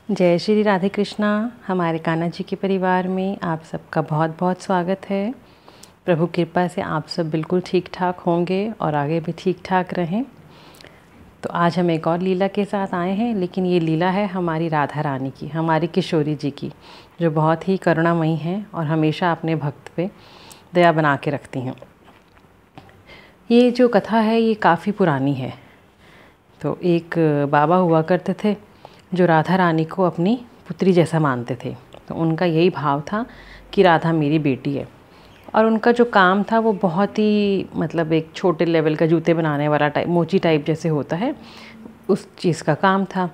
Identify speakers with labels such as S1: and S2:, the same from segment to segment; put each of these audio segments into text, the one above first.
S1: जय श्री राधे कृष्णा। हमारे कान्हा जी के परिवार में आप सबका बहुत बहुत स्वागत है। प्रभु कृपा से आप सब बिल्कुल ठीक ठाक होंगे और आगे भी ठीक ठाक रहें। तो आज हम एक और लीला के साथ आए हैं, लेकिन ये लीला है हमारी राधा रानी की, हमारी किशोरी जी की, जो बहुत ही करुणामयी हैं और हमेशा अपने भक्त पे दया बना के रखती हैं। ये जो कथा है ये काफ़ी पुरानी है। तो एक बाबा हुआ करते थे जो राधा रानी को अपनी पुत्री जैसा मानते थे। तो उनका यही भाव था कि राधा मेरी बेटी है। और उनका जो काम था वो बहुत ही मतलब एक छोटे लेवल का जूते बनाने वाला टाइप, मोची टाइप जैसे होता है, उस चीज़ का काम था।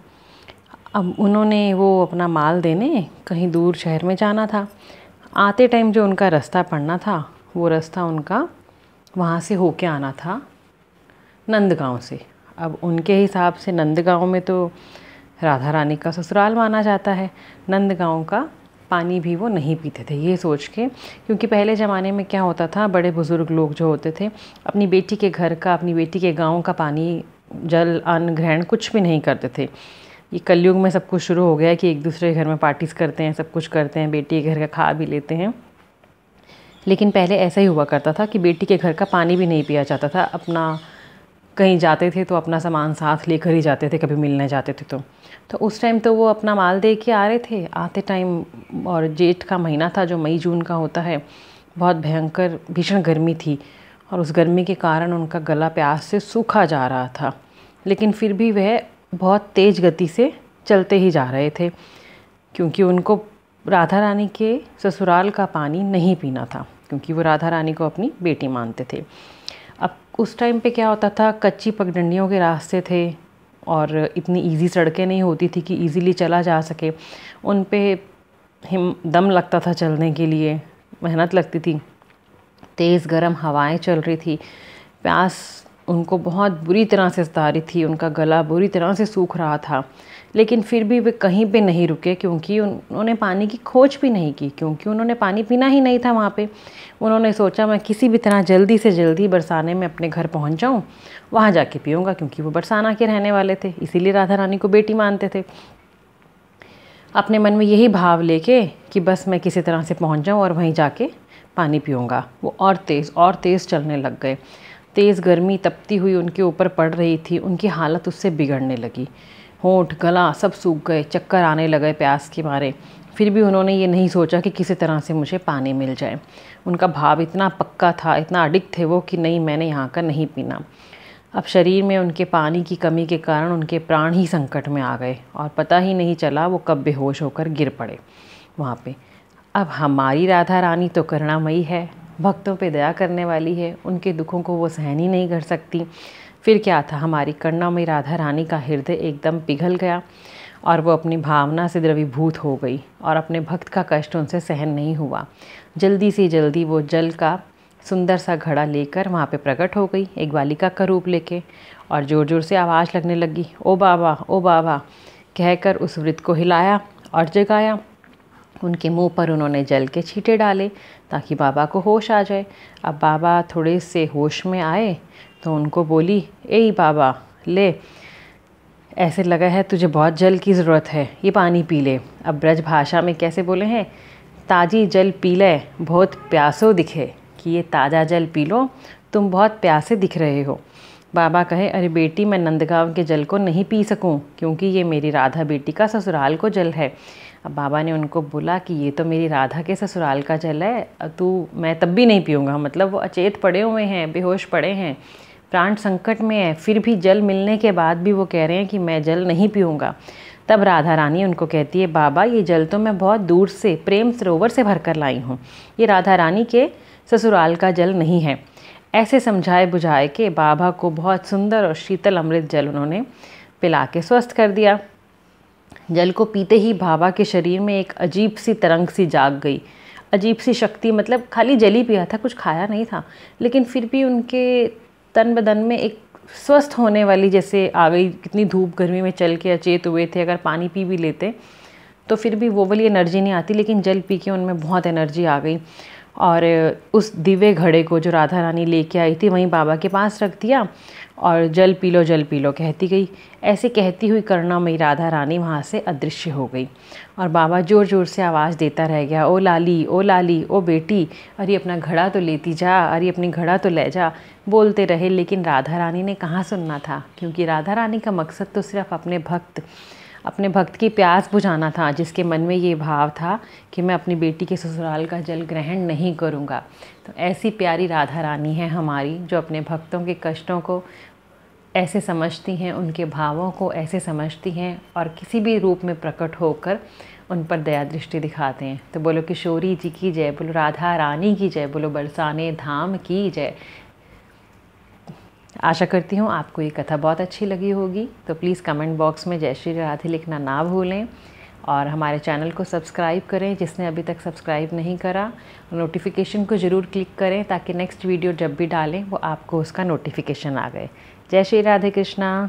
S1: अब उन्होंने वो अपना माल देने कहीं दूर शहर में जाना था। आते टाइम जो उनका रास्ता पड़ना था, वो रास्ता उनका वहाँ से होके आना था, नंदगांव से। अब उनके हिसाब से नंदगांव में तो राधा रानी का ससुराल माना जाता है, नंदगांव का पानी भी वो नहीं पीते थे ये सोच के। क्योंकि पहले ज़माने में क्या होता था, बड़े बुज़ुर्ग लोग जो होते थे अपनी बेटी के घर का, अपनी बेटी के गांव का पानी, जल, अन्न ग्रहण कुछ भी नहीं करते थे। ये कलयुग में सब कुछ शुरू हो गया है कि एक दूसरे के घर में पार्टीज करते हैं, सब कुछ करते हैं, बेटी के घर का खा भी लेते हैं। लेकिन पहले ऐसा ही हुआ करता था कि बेटी के घर का पानी भी नहीं पिया जाता था। अपना कहीं जाते थे तो अपना सामान साथ लेकर ही जाते थे, कभी मिलने जाते थे तो उस टाइम तो वो अपना माल दे के आ रहे थे। आते टाइम, और जेठ का महीना था जो मई जून का होता है, बहुत भयंकर भीषण गर्मी थी और उस गर्मी के कारण उनका गला प्यास से सूखा जा रहा था। लेकिन फिर भी वह बहुत तेज़ गति से चलते ही जा रहे थे, क्योंकि उनको राधा रानी के ससुराल का पानी नहीं पीना था, क्योंकि वो राधा रानी को अपनी बेटी मानते थे। अब उस टाइम पे क्या होता था, कच्ची पगडंडियों के रास्ते थे और इतनी इजी सड़कें नहीं होती थी कि इजीली चला जा सके। उन पे दम लगता था चलने के लिए, मेहनत लगती थी, तेज़ गर्म हवाएं चल रही थी, प्यास उनको बहुत बुरी तरह से सता रही थी, उनका गला बुरी तरह से सूख रहा था। लेकिन फिर भी वे कहीं पे नहीं रुके, क्योंकि उन्होंने पानी की खोज भी नहीं की, क्योंकि उन्होंने पानी पीना ही नहीं था वहाँ पे। उन्होंने सोचा मैं किसी भी तरह जल्दी से जल्दी बरसाने में अपने घर पहुँच जाऊँ, वहाँ जाके पीऊँगा, क्योंकि वो बरसाना के रहने वाले थे, इसीलिए राधा रानी को बेटी मानते थे। अपने मन में यही भाव लेके कि बस मैं किसी तरह से पहुँच जाऊँ और वहीं जाके पानी पीऊँगा, वो और तेज़ चलने लग गए। तेज़ गर्मी तपती हुई उनके ऊपर पड़ रही थी, उनकी हालत उससे बिगड़ने लगी। होंठ गला सब सूख गए, चक्कर आने लगे प्यास के मारे। फिर भी उन्होंने ये नहीं सोचा कि किसी तरह से मुझे पानी मिल जाए। उनका भाव इतना पक्का था, इतना अडिग थे वो कि नहीं, मैंने यहाँ का नहीं पीना। अब शरीर में उनके पानी की कमी के कारण उनके प्राण ही संकट में आ गए और पता ही नहीं चला वो कब बेहोश होकर गिर पड़े वहाँ पे। अब हमारी राधा रानी तो करुणामयी है, भक्तों पे दया करने वाली है, उनके दुखों को वो सहन ही नहीं कर सकती। फिर क्या था, हमारी करुणामयी राधा रानी का हृदय एकदम पिघल गया और वो अपनी भावना से द्रवीभूत हो गई और अपने भक्त का कष्ट उनसे सहन नहीं हुआ। जल्दी से जल्दी वो जल का सुंदर सा घड़ा लेकर वहाँ पे प्रकट हो गई, एक बालिका का रूप लेके, और ज़ोर ज़ोर से आवाज़ लगने लगी, ओ बाबा ओ बाबा कहकर उस वृद्ध को हिलाया और जगाया। उनके मुंह पर उन्होंने जल के छींटे डाले ताकि बाबा को होश आ जाए। अब बाबा थोड़े से होश में आए तो उनको बोली, ए बाबा ले, ऐसे लगा है तुझे बहुत जल की ज़रूरत है, ये पानी पी ले। अब ब्रज भाषा में कैसे बोले हैं, ताजी जल पी ले बहुत प्यासो दिखे, कि ये ताज़ा जल पी लो, तुम बहुत प्यासे दिख रहे हो। बाबा कहे, अरे बेटी, मैं नंदगांव के जल को नहीं पी सकूं, क्योंकि ये मेरी राधा बेटी का ससुराल को जल है। अब बाबा ने उनको बोला कि ये तो मेरी राधा के ससुराल का जल है, मैं तब भी नहीं पीऊँगा। मतलब वो अचेत पड़े हुए हैं, बेहोश पड़े हैं, प्राण संकट में है, फिर भी जल मिलने के बाद भी वो कह रहे हैं कि मैं जल नहीं पीऊँगा। तब राधा रानी उनको कहती है, बाबा ये जल तो मैं बहुत दूर से प्रेम सरोवर से भर कर लाई हूँ, ये राधा रानी के ससुराल का जल नहीं है। ऐसे समझाए बुझाए के बाबा को बहुत सुंदर और शीतल अमृत जल उन्होंने पिला के स्वस्थ कर दिया। जल को पीते ही बाबा के शरीर में एक अजीब सी तरंग सी जाग गई, अजीब सी शक्ति। मतलब खाली जल ही पिया था, कुछ खाया नहीं था, लेकिन फिर भी उनके तन बदन में एक स्वस्थ होने वाली जैसे आ गई। कितनी धूप गर्मी में चल के अचेत हुए थे, अगर पानी पी भी लेते तो फिर भी वो वाली एनर्जी नहीं आती, लेकिन जल पी के उनमें बहुत एनर्जी आ गई और उस दिव्य घड़े को जो राधा रानी लेके आई थी वहीं बाबा के पास रख दिया और जल पी लो कहती गई। ऐसे कहती हुई करुणामयी राधा रानी वहाँ से अदृश्य हो गई और बाबा ज़ोर ज़ोर से आवाज़ देता रह गया, ओ लाली, ओ बेटी, अरे अपना घड़ा तो लेती जा, अरे अपनी घड़ा तो ले जा। बोलते रहे, लेकिन राधा रानी ने कहाँ सुनना था, क्योंकि राधा रानी का मकसद तो सिर्फ अपने भक्त की प्यास बुझाना था, जिसके मन में ये भाव था कि मैं अपनी बेटी के ससुराल का जल ग्रहण नहीं करूँगा। तो ऐसी प्यारी राधा रानी है हमारी, जो अपने भक्तों के कष्टों को ऐसे समझती हैं, उनके भावों को ऐसे समझती हैं और किसी भी रूप में प्रकट होकर उन पर दया दृष्टि दिखाते हैं। तो बोलो किशोरी जी की जय, बोलो राधा रानी की जय, बोलो बरसाने धाम की जय। आशा करती हूँ आपको ये कथा बहुत अच्छी लगी होगी। तो प्लीज़ कमेंट बॉक्स में जय श्री राधे लिखना ना भूलें और हमारे चैनल को सब्सक्राइब करें जिसने अभी तक सब्सक्राइब नहीं करा। नोटिफिकेशन को ज़रूर क्लिक करें ताकि नेक्स्ट वीडियो जब भी डालें वो आपको उसका नोटिफिकेशन आ गए। जय श्री राधे कृष्णा।